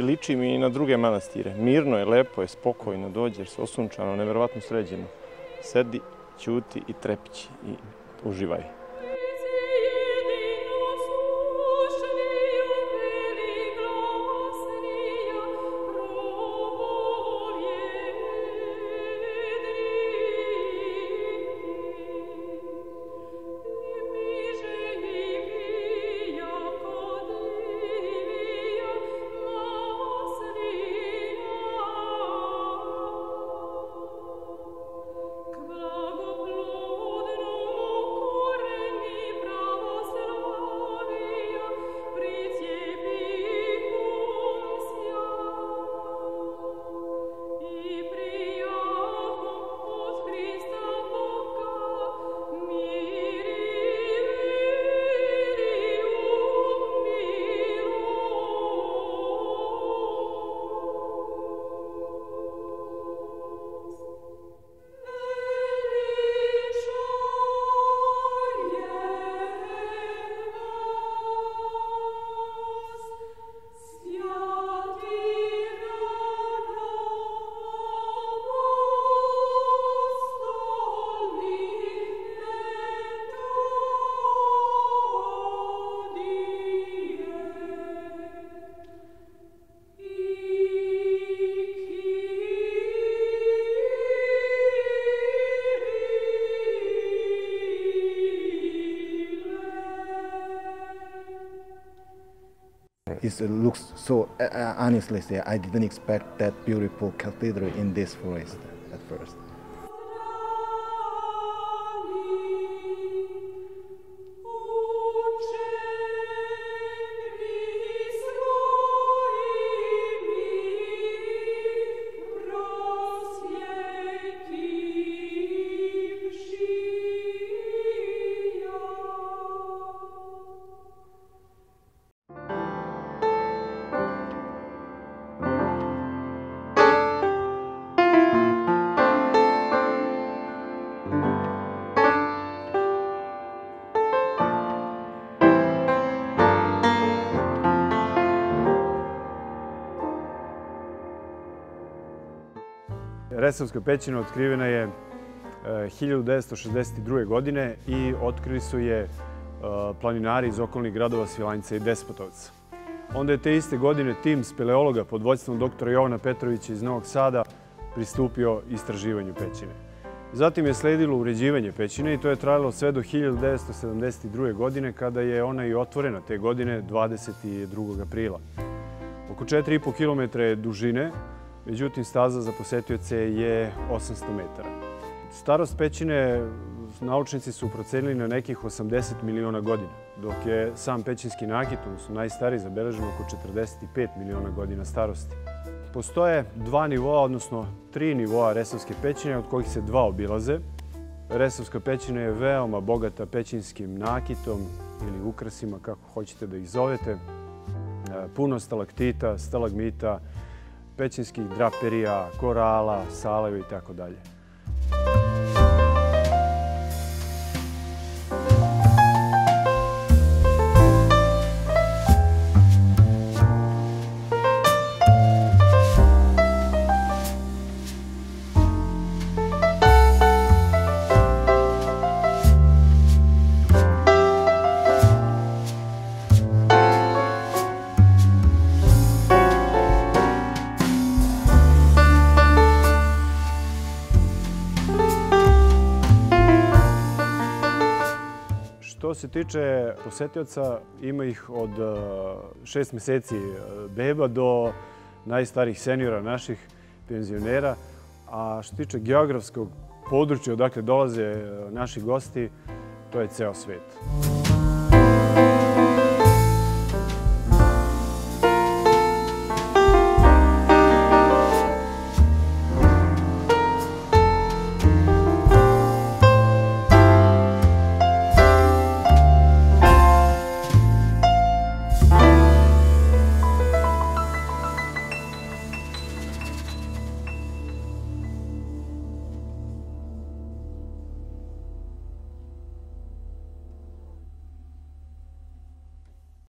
I liči mi i na druge manastire. Mirno je, lepo je, spokojno, dođeš, osunčano, neverovatno sređeno. Sedi, ćuti i trepići i uživaj. It looks so, honestly, I didn't expect that beautiful cathedral in this forest at first. Resavska pećina otkrivena je 1962. godine i otkrili su je planinari iz okolnih gradova Svilajnca i Despotovca. Onda je te iste godine tim speleologa pod vođstvom doktora Jovana Petrovića iz Novog Sada pristupio istraživanju pećine. Zatim je sledilo uređivanje pećine i to je trajalo sve do 1972. godine kada je ona i otvorena te godine 22. aprila. Oko 4,5 km je dužine, međutim staza za posetioce je 800 metara. Starost pećine naučnici su procenili na nekih 80 miliona godina, dok je sam pećinski nakit, odnosno najstariji, zabeležen oko 45 miliona godina starosti. Postoje dva nivoa, odnosno 3 nivoa Resavske pećine, od kojih se 2 obilaze. Resavska pećina je veoma bogata pećinskim nakitom ili ukrasima, kako hoćete da ih zovete. Puno stalaktita, stalagmita, pećinskih draperija, korala, saleva i tako dalje. Što se tiče posetioca, ima ih od 6 meseci beba do najstarijih seniora, naših penzionera. A što se tiče geografskog područja odakle dolaze naši gosti, to je ceo svet.